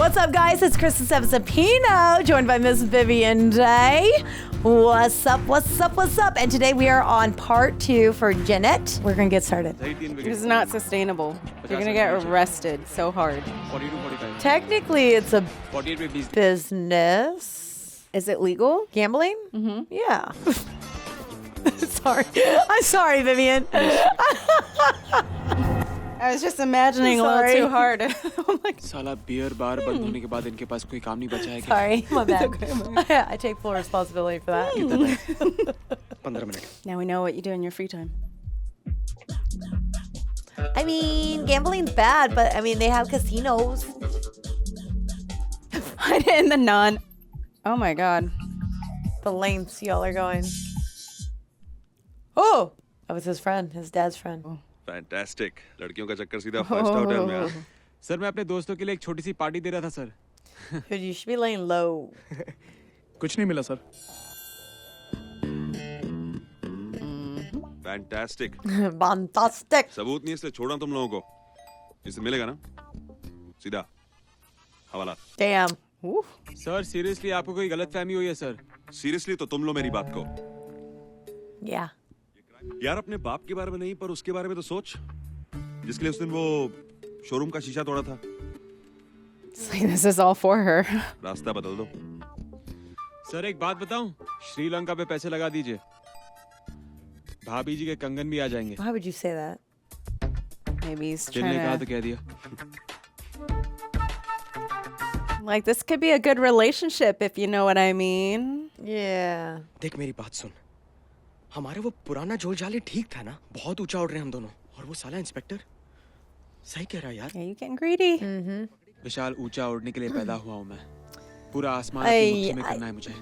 What's up, guys? It's Kristen Sapino, joined by Miss Vivian Day. What's up, what's up, what's up? And today we are on part 2 for Jeanette. We're going to get started. This is not sustainable. You're going to get arrested so hard. Technically, it's a business. Is it legal? Gambling? Mm-hmm. Yeah. Sorry. I'm sorry, Vivian. I was just imagining a little too hard. साला beer bar बंद होने के बाद इनके पास कोई काम नहीं बचा है क्या? Sorry, my bad. I take full responsibility for that. 15 minute. Now we know what you do in your free time. I mean, gambling's bad, but I mean, they have casinos. In the non. Oh my God. The lengths y'all are going. Oh! That was his friend, his dad's friend. Oh. Fantastic. लड़कियों का चक्कर सीधा first hotel में आ. Sir मैं अपने दोस्तों के लिए एक छोटी सी पार्टी दे रहा था sir. Dude, you should be laying low. कुछ नहीं मिला सर. Fantastic. Fantastic. सबूत नहीं इसलिए छोड़ा तुम लोगों को. जिससे मिलेगा ना सीधा हवाला. Damn. सर सीरियसली आपको कोई गलतफहमी हुई है सर? सीरियसली तो तुम लो मेरी बात को. Yeah. यार अपने बाप के बारे में नहीं पर उसके बारे में तो सोच जिसके लिए उस दिन वो शोरूम का शीशा तोड़ा था. This is all for her. रास्ता बदल दो. सर एक बात बताऊं, श्रीलंका पे पैसे लगा दीजिए. भाभी जी के कंगन भी आ जाएंगे. Why would you say that? Maybe he's जिनने कहा trying तो to... कह दिया. Like, this could be a good relationship, if you know what I mean. Yeah. देख मेरी बात सुन. हमारे वो पुराना जोल जाले ठीक था ना. बहुत ऊंचा उड़ रहे हैं हम दोनों. और वो साला इंस्पेक्टर सही कह रहा है यार. Yeah, you getting greedy. विशाल ऊंचा उड़ने के लिए पैदा हुआ हूँ मैं. पूरा आसमान अपनी मुट्ठी में करना है मुझे.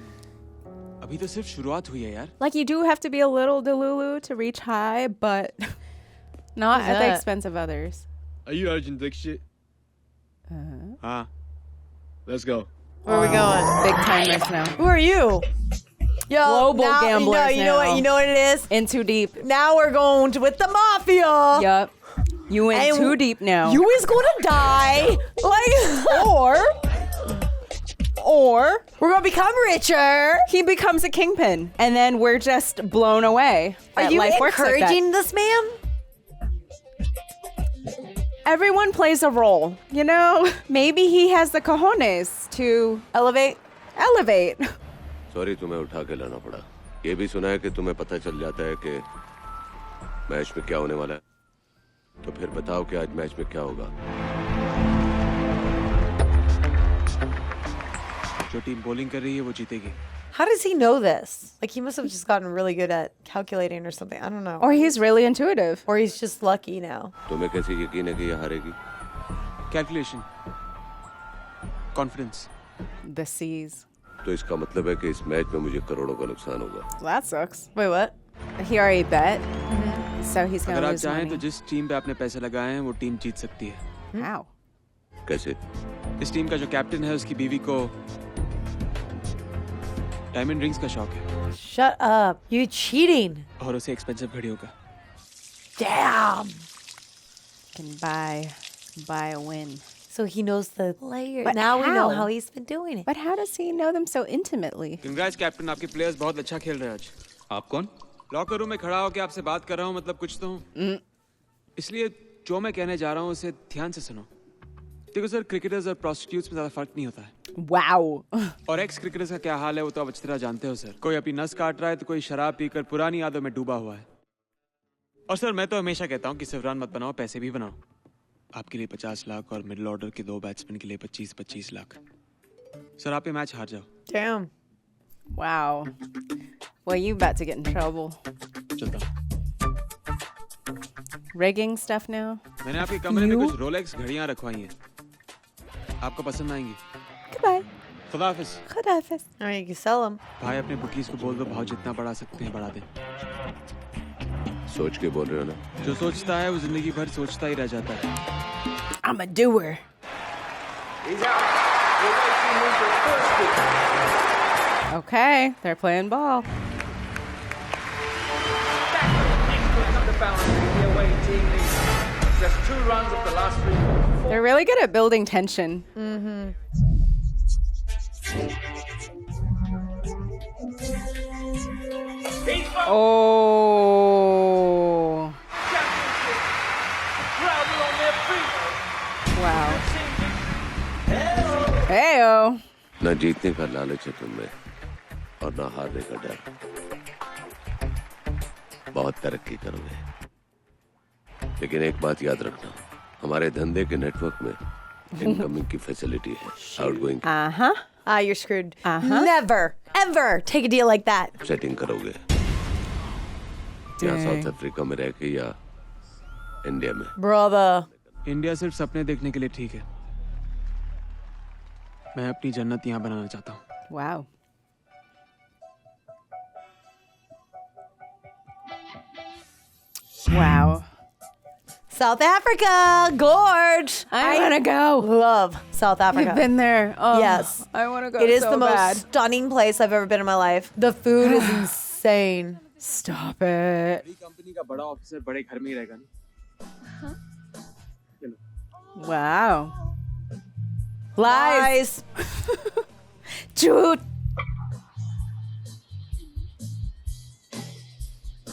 अभी तो सिर्फ शुरुआत हुई है यार. Like, you do have to be a little delulu to reach high, but not at the expense of others. Are you urgent dick shit? हाँ. Let's go. Where are we going? Big timers now. Who are you? Yo, Global now, gamblers you know what? now. You know what it is? In too deep. Now we're going with the mafia. Yup. You went And too deep now. You is gonna die. Like, or we're gonna become richer. He becomes a kingpin, and then we're just blown away. Are that you life works like that. encouraging this man? Everyone plays a role, you know? Maybe he has the cojones to elevate. Sorry तुम्हें उठा के लाना पड़ा. ये भी सुना है कि तुम्हें पता चल जाता है कि मैच में क्या होने वाला है. तो फिर बताओ कि आज मैच में क्या होगा. जो टीम बॉलिंग कर रही है वो जीतेगी. How does he know this? Like, he must have just gotten really good at calculating or something. I don't know. Or he's really intuitive. Or he's just lucky now. तुम्हें कैसे यकीन है कि ये हारेगी? Calculation, confidence. The C's. तो इसका मतलब है कि इस मैच में मुझे करोड़ों का नुकसान होगा. That sucks. Wait, what? He already bet. So he's अगर gonna आप lose चाहें money. तो जिस टीम पे आपने पैसे लगाए हैं वो टीम जीत सकती है. How? कैसे? इस टीम का जो कैप्टन है उसकी बीवी को डायमंड रिंग्स का शौक है. Shut up. You cheating. और उसे एक्सपेंसिव घड़ी होगा. Damn. Can buy a win. So he knows the player. But now we know how? how he's been doing it. But how does he know them so intimately? Congrats captain, आपके players बहुत अच्छा खेल रहे हैं आज. आप कौन? Locker room में खड़ा होकर आपसे बात कर रहा हूँ, मतलब कुछ तो हूँ. इसलिए जो मैं कहने जा रहा हूँ उसे ध्यान से सुनो. देखो सर, क्रिकेटर्स और प्रोस्टिट्यूट्स में ज्यादा फर्क नहीं होता है. Wow. और एक्स क्रिकेटर्स का क्या हाल है वो तो आप अच्छी तरह जानते हो सर. कोई अपनी नस काट रहा है तो कोई शराब पीकर पुरानी यादों में डूबा हुआ है. और सर मैं तो हमेशा कहता हूँ कि सिर्फ रन मत बनाओ, पैसे भी बनाओ. आपके लिए 50 लाख और मिडिल ऑर्डर के 2 बैट्समैन के लिए 25-25 लाख. सर आप ये मैच हार जाओ. Damn. Wow. Well, you about to get in trouble. चलता हूँ. Rigging stuff now? मैंने आपके कमरे में कुछ रोलेक्स घड़ियां रखवाई हैं. आपको पसंद आएंगी. Goodbye. खुदा हाफिज. Khudafis. I mean, you can sell them. भाई अपने बुकीज को बोल दो भाव जितना बढ़ा सकते हैं बढ़ा दें. सोच के बोल रहे हो ना? जो सोचता है वो जिंदगी भर सोचता ही रह जाता है. I'm a doer. He's out. Okay, they're playing ball. Just 2 runs of the last 3. They're really good at building tension. Oh. Proudly on their feet. Wow. Heyo. न जीतने का लालच है तुममें और न हारने का डर। बहुत तरक्की करोगे, लेकिन एक बात याद रखना, हमारे धंधे के नेटवर्क में इनकमिंग की फैसिलिटी है, outgoing Uh-huh. Ah, you're screwed. Never, ever take a deal like that. Setting करोगे या साउथ अफ्रीका में रह के या इंडिया में। Brother. इंडिया सिर्फ सपने देखने के लिए ठीक है। मैं अपनी जन्नत यहाँ बनाना चाहता हूँ। Wow. Wow. South Africa, gorge. I want to go. Love South Africa. I've been there. Oh, Yes. I want to go It is so the most bad. stunning place I've ever been in my life. The food is insane. Stop it. Company का बड़ा officer बड़े घर में ही रहेगा ना। Wow. Lies. Dude.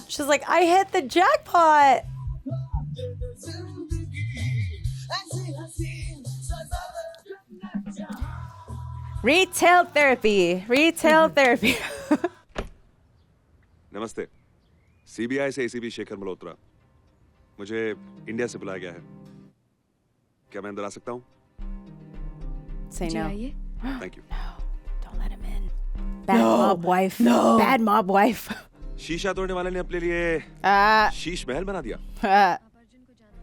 She's like, I hit the jackpot. Retail therapy. Retail therapy. नमस्ते, CBI से ACP Shekhar Malhotra. मुझे इंडिया से बुलाया गया है। क्या मैं अंदर आ सकता हूँ? Say no. Thank you. Don't let him in. Bad mob wife. No. Bad mob wife. शीशा तोड़ने वाले ने अपने लिए शीश महल बना दिया।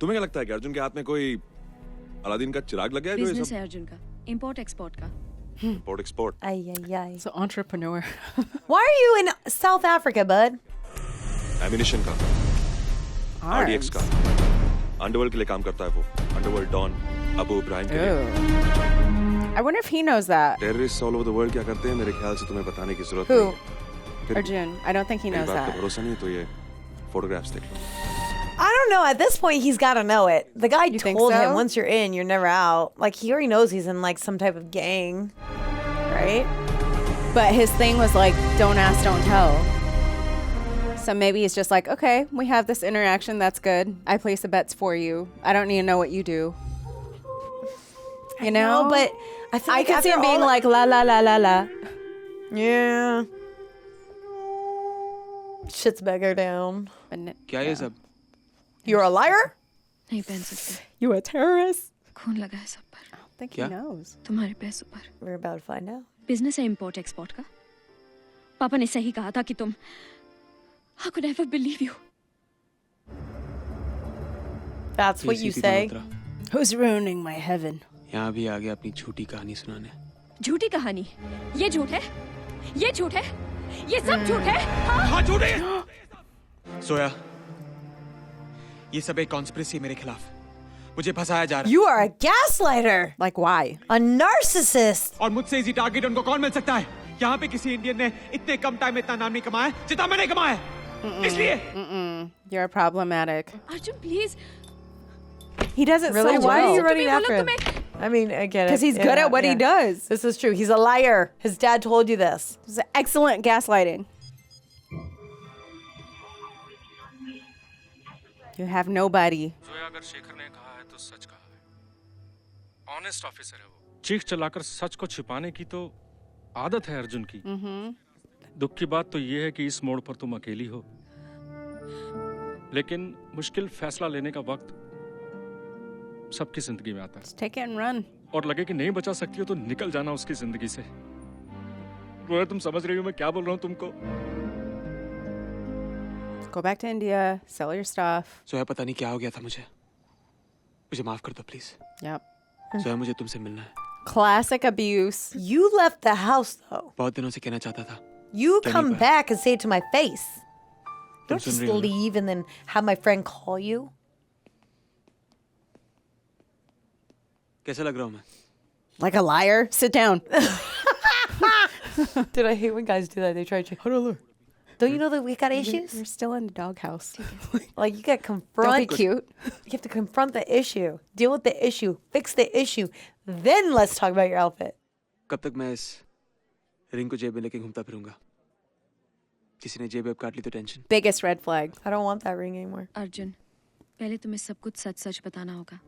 तुम्हें क्या लगता है कि अर्जुन के हाथ में कोई अलादीन का चिराग लग गया है जो ये बिजनेस सब है अर्जुन का, इंपोर्ट एक्सपोर्ट का। Import export? Ay, ay, ay. He's an entrepreneur. Why are you in South Africa, bud? एमिनिशन का, आरडीएक्स का, अंडरवर्ल्ड के लिए काम करता है वो। अंडरवर्ल्ड डॉन अबू इब्राहिम के लिए। Ew. I wonder if he knows that. Terrorist all over the world क्या करते हैं, मेरे ख्याल से तुम्हें बताने की जरूरत Who? नहीं है। फिर Arjun. I don't think he मेरी knows बात पे that. भरोसा नहीं है तो ये फोटोग्राफ्स देख लो। I don't know. At this point, he's got to know it. The guy think told him so? once you're in, you're never out. Like, he already knows he's in, like, some type of gang. Right? But his thing was like, don't ask, don't tell. So maybe he's just like, okay, we have this interaction. That's good. I place the bets for you. I don't need to know what you do. You know? No, but I feel I like could see after him being all- like, la, la, la, la, la. Yeah. Shit's beggar down. But क्या ये सब? You're a liar? नहीं पहन सकते, You a terrorist? खून लगा है सब पर, I don't think क्या? he knows. तुम्हारे पैसों पर। We're about to find out. Business है इंपोर्ट एक्सपोर्ट का। पापा ने सही कहा था कि तुम How could I ever believe you? That's what you ACP say. Malhotra, Who's ruining my heaven? यहाँ भी आ गया अपनी झूठी कहानी सुनाने। झूठी कहानी, ये झूठ है, ये झूठ है, ये सब झूठ है। हाँ? हाँ झूठ है। सोया, ये सब एक कॉन्स्पिरेसी है मेरे खिलाफ। मुझे फंसाया जा रहा है। You are a gaslighter. Like, why? A narcissist. और मुझसे इजी टारगेट उनको कौन मिल सकता है? यहाँ पे किसी इंडियन ने इतने कम टाइम में इतना नाम नहीं कमाया जितना मैंने कमाया है। इसलिए You're problematic. Arjun please, He does it Really? so Why are well. you running तुम्हें after him? बोला I mean, I get it. Because he's good at what he does. This is true. He's a liar. His dad told you this. It's excellent gaslighting. You have nobody. Zoya अगर शेखर ने कहा है तो सच कहा है। Honest officer है वो। चीख चलाकर सच को छिपाने की तो आदत है अर्जुन की। दुख की बात तो ये है कि इस मोड़ पर तुम अकेली हो। लेकिन मुश्किल फैसला लेने का वक्त सबकी जिंदगी में आता है। Just take it and run. और लगे कि नहीं बचा सकती हो तो निकल जाना उसकी जिंदगी से। रोया, तुम समझ रही हो मैं क्या बोल रहा हूँ तुमको? Go back to India, sell your stuff. सोया, पता नहीं क्या हो गया था मुझे। मुझे माफ कर दो प्लीज। Yep. सोया, मुझे तुमसे मिलना है। Classic abuse. You left the house, though. बहुत दिनों से कहना चाहता था। You Can come you- back and say it to my face. तुम Don't सुन just रही हो ना? leave and then have my friend call you. कैसा लग रहा हूँ मैं? Like a liar. Sit down. Dude, I hate when guys do that. They try to. Don't you know that we got issues? You're still in the doghouse. Like you got to confront. Don't be cute. You have to confront the issue, deal with the issue, fix the issue, then let's talk about your outfit. कब तक मैं इस ring को जेब में लेके घूमता फिरूंगा? किसी ने जेब काट ली तो tension. Biggest red flag. I don't want that ring anymore. Arjun, पहले तुम्हें सब कुछ सच-सच बताना होगा।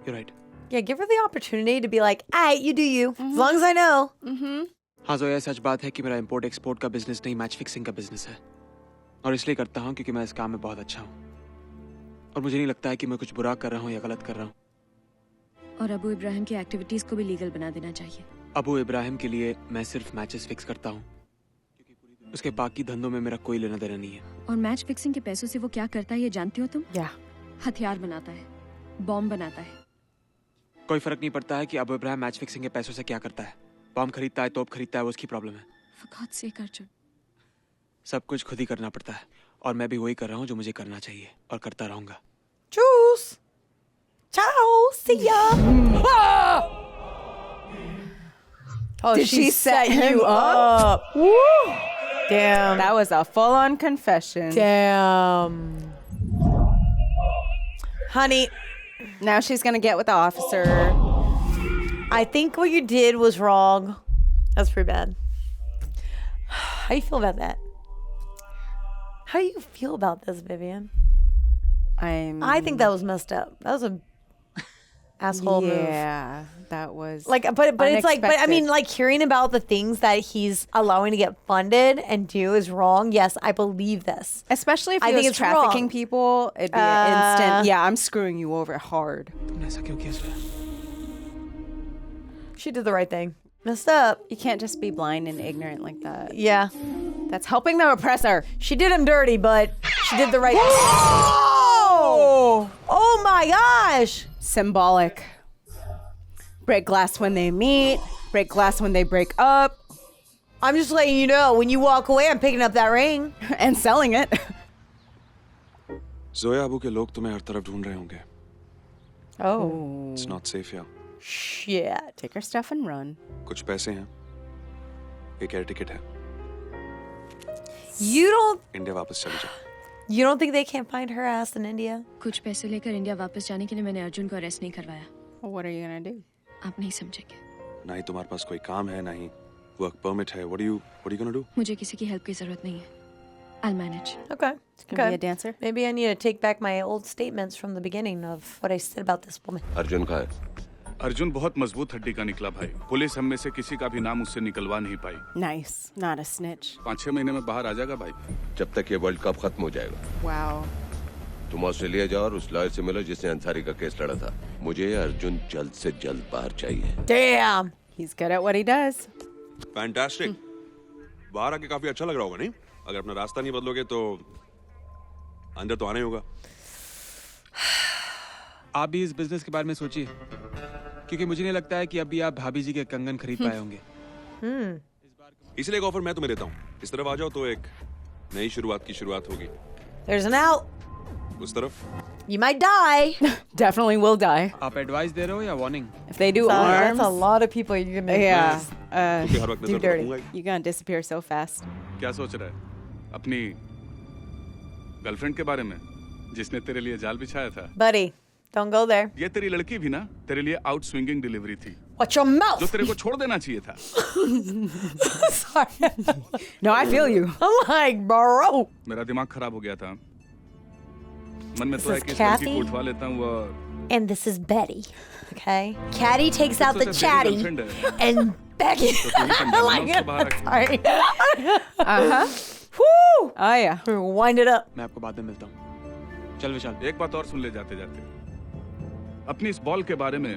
You're right. Yeah, give her the opportunity to be like, "Hey, you do you. As long as I know." हाँ जोया, सच बात है कि मेरा इंपोर्ट एक्सपोर्ट का बिजनेस नहीं, मैच फिक्सिंग का बिजनेस है, और इसलिए करता हूँ क्योंकि मैं इस काम में बहुत अच्छा हूँ, और मुझे नहीं लगता है कि मैं कुछ बुरा कर रहा हूँ या गलत कर रहा हूँ। और अबू इब्राहिम की एक्टिविटीज को भी लीगल बना देना चाहिए। अबू इब्राहिम के लिए मैं सिर्फ मैचेस फिक्स करता हूँ, उसके बाकी धंधों में मेरा कोई लेना देना नहीं है। और मैच फिक्सिंग के पैसों से वो क्या करता है ये जानती हो तुम? Yeah. हथियार बनाता है, बॉम्ब बनाता है। कोई फर्क नहीं पड़ता है कि अबू इब्राहिम मैच फिक्सिंग के पैसों से क्या करता है। बॉम्ब खरीदता है, तोप खरीदता है, वो उसकी प्रॉब्लम है। For God's sake, Arjun. सब कुछ खुद ही करना पड़ता है, और मैं भी वही कर रहा हूँ जो मुझे करना चाहिए, और करता रहूंगा। Juice. Ciao. See ya. Oh, Did she set you up? Woo. Damn. That was a full-on confession. Damn. Honey, Now she's gonna get with the officer. I think what you did was wrong. That's pretty bad. How do you feel about that? How do you feel about this, Vivian? I think that was messed up. That was a asshole move. Yeah, that was Like, but it's like, but I mean, unexpected. like hearing about the things that he's allowing to get funded and do is wrong. Yes, I believe this. Especially if I he think was it's trafficking wrong. people, it'd be an instant. Yeah, I'm screwing you over hard. तुमने ऐसा क्यों किया Zoya? She did the right thing. Messed up. You can't just be blind and ignorant like that. Yeah. That's helping the oppressor. She did him dirty, but she did the right thing. Oh! Oh my gosh! Symbolic. Break glass when they meet. Break glass when they break up. I'm just letting you know, when you walk away, I'm picking up that ring. And selling it. Zoya, Abu के लोग तुम्हें हर तरफ ढूंढ रहे होंगे। Oh. It's not safe here. Shit. Take her stuff and run. कुछ पैसे हैं, एक एयर टिकट है, You don't इंडिया वापस चली जाओ। you don't think they can't find her ass in India? कुछ पैसे लेकर इंडिया वापस जाने के लिए मैंने अर्जुन को अरेस्ट नहीं करवाया। Well, what are you gonna do? आप नहीं समझेंगे। ना ही तुम्हारे पास कोई काम है, ना ही वर्क परमिट है। What are you gonna do? मुझे किसी की हेल्प की जरूरत नहीं है। I'll manage. Okay. Gonna be a dancer? Maybe I need to take back my old statements from the beginning of what I said about this woman. Arjun कहाँ है? अर्जुन बहुत मजबूत हड्डी का निकला भाई। पुलिस हम में से किसी का भी नाम उससे निकलवा नहीं पाई। Nice. Not a snitch. 5-6 महीने में बाहर आ जाएगा भाई। जब तक ये वर्ल्ड कप खत्म हो जाएगा। Wow. तुम ऑस्ट्रेलिया जाओ और उस लॉयर से मिलो जिसने अंसारी का केस लड़ा था। मुझे अर्जुन जल्द से जल्द बाहर चाहिए। Damn. He's good at what he does. Fantastic. बाहर आके काफी अच्छा लग रहा होगा, नहीं? अगर अपना रास्ता नहीं बदलोगे तो अंदर तो आना ही होगा। आप भी इस बिजनेस के बारे में सोचिए, क्योंकि मुझे नहीं लगता है कि अभी आप भाभी जी के कंगन खरीद पाए होंगे। इसलिए एक ऑफर मैं तुम्हें देता हूँ। इस तरफ आ जाओ तो एक नई शुरुआत की शुरुआत होगी। There's an out. उस तरफ You might die. Definitely will die. आप एडवाइस दे रहे हो या warning? If they do That's arms, a lot of people you're gonna yeah, क्योंकि हर वक्त do नजर dirty. रखूंगा ही। you're gonna disappear so fast. क्या सोच रहा है? अपनी गर्लफ्रेंड के बारे में, जिसने तेरे लिए जाल बिछाया था। Buddy, don't go there. ये तेरी लड़की भी ना तेरे लिए आउट स्विंगिंग डिलीवरी थी, Watch your mouth. जो तेरे को छोड़ देना चाहिए था। Sorry. No, I feel you. I'm like, bro. मेरा दिमाग खराब हो गया था। मन में तो है This is कि इस लड़की Kathy? को उठवा लेता हूँ और And this is Betty. Okay? Caddy takes out the So it's a chatty very good friend, and Becky. तो तू ही समझा, like मैं उसको बाहर it. रख- Sorry. Woo! Oh yeah. Wind it up. मैं आपको बाद में मिलता हूँ। चल विशाल। एक बात और सुन ले जाते जाते, अपनी इस बॉल के बारे में,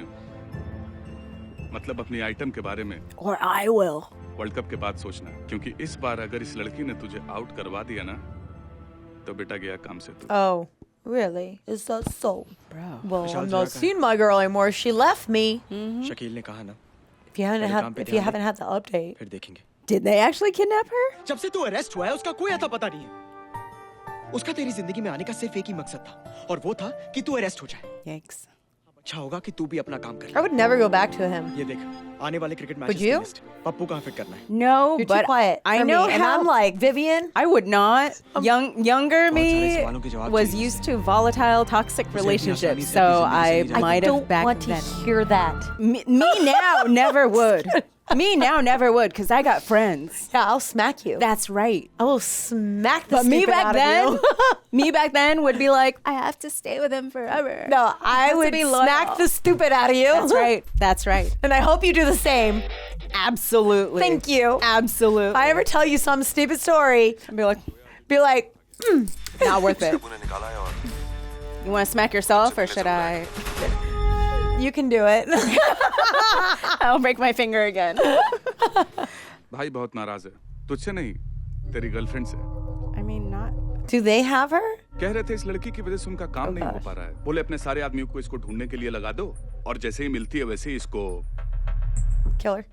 मतलब अपनी आइटम के बारे में Or I will. World cup के बाद सोचना, क्योंकि इस बार अगर इस लड़की ने तुझे आउट करवा दिया ना, तो बेटा गया काम से तू। Oh, really? Is that so? Bro. Well, Vishal I'm Jha not ka hai. seeing my girl anymore. She left me. Shakeel ने कहा ना, If you haven't Pehले काम had, पे if you ध्यान haven't had the update. फिर देखेंगे। Did they actually kidnap her? जब से तू अरेस्ट हुआ है उसका कोई अता पता नहीं है। उसका तेरी जिंदगी में आने का सिर्फ एक ही मकसद था, और वो था कि तू अरेस्ट हो जाए। Yikes. अच्छा होगा कि तू भी अपना काम कर I would never go back to him. ये देख आने वाले क्रिकेट Would मैचेस you? की लिस्ट पप्पू कहाँ फिट करना है No, You're but too quiet. I for know me. And how. I'm like, Vivian, I would not. Younger सारे me सवालों के जवाब was चाहिए used to volatile, toxic उसे इतनी आसानी relationships, से so अपनी जिंदगी से I नहीं might I have don't back want to then. hear that. Me now never would. Me now never would, because I got friends. Yeah, I'll smack you. That's right. I will smack the But me stupid back out then, of you. me back then would be like, I have to stay with him forever. No, I Has to would be loyal. smack the stupid out of you. That's right. That's right. And I hope you do the same. Absolutely. Thank you. Absolutely. If I ever tell you some stupid story, I'd be be like, not worth it. उन्हें निकाला है और You want to smack yourself, or should I? you can do it. I'll break my finger again. भाई बहुत नाराज है तुझसे नहीं तेरी गर्लफ्रेंड से I mean, not. Do they have her? कह रहे थे इस लड़की की वजह से उनका काम नहीं हो पा रहा है बोले अपने सारे आदमियों को इसको ढूंढने के लिए लगा दो और जैसे ही मिलती है वैसे ही इसको Kill her.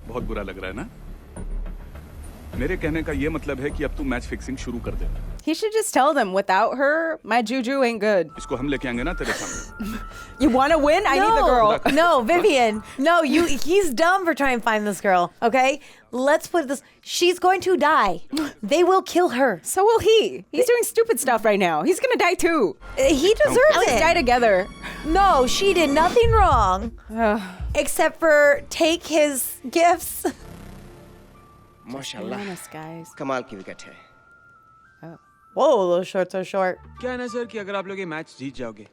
बहुत बुरा लग रहा है ना मेरे कहने का ये मतलब है कि अब तू मैच फिक्सिंग शुरू कर दे He should just tell them, without her, my juju ain't good. इसको हम लेके आएंगे ना तेरे सामने You want to win? I need the girl. No, Vivian. No, he's dumb for trying to find this girl. Okay? Let's put this. She's going to die. They will kill her. So will he. He's doing stupid stuff right now. He's gonna die too. He deserves At least it. die together. No, she did nothing wrong except for take his gifts. माशाल्लाह Honest, guys. कमाल की wicket है Whoa, those shorts are short. क्या है ना sir कि अगर आप लोग ये मैच जीत जाओगे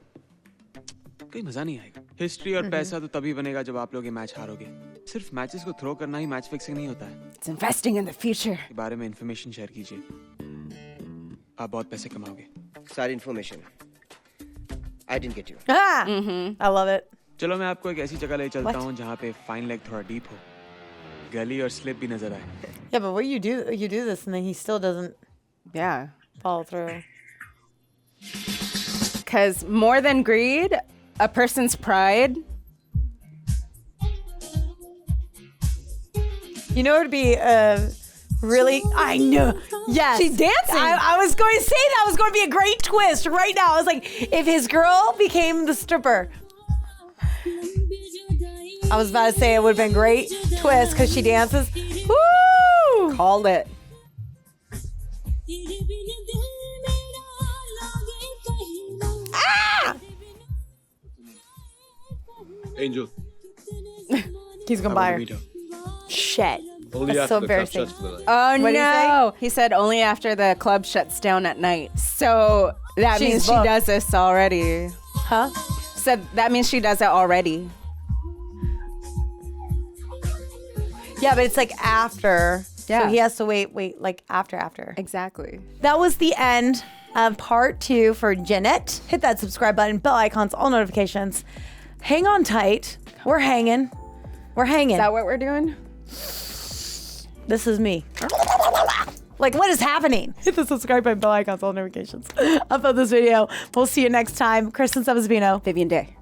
कोई मजा नहीं आएगा हिस्ट्री और पैसा तो तभी बनेगा जब आप लोग ये मैच हारोगे सिर्फ मैचेस को थ्रो करना ही मैच फिक्सिंग नहीं होता है It's investing in the future. के बारे में इंफॉर्मेशन शेयर कीजिए आप बहुत पैसे कमाओगे सारी information I didn't get you Ah, I love it. चलो मैं आपको एक ऐसी जगह ले चलता हूँ जहाँ पे फाइन लेग थोड़ा डीप हो गली और स्लिप भी नजर आए Yeah, but what you do this and then he still doesn't Yeah. follow through. Because more than greed, a person's pride. You know, it would be really. I know. Yes. She's dancing. I was going to say that was going to be a great twist right now. I was like, if his girl became the stripper. I was about to say it would have been great twist because she dances. Woo! Called it. Angel He's going to buy her. Shit. only That's so after the club embarrassing. shuts for the night. Oh What'd he no! He said only after the club shuts down at night. So that She's means she booked. does this already. Huh? Said that means she does it already. Yeah, but it's like after. Yeah. So he has to wait, like after. Exactly. That was the end of part 2 for Jeanette. Hit that subscribe button, bell icons, all notifications. Hang on tight. We're hanging. We're hanging. Is that what we're doing? This is me. Like, what is happening? Hit the subscribe button, bell icons, all notifications. Upload this video. We'll see you next time. Kristen Sabasbino. Vivian Day.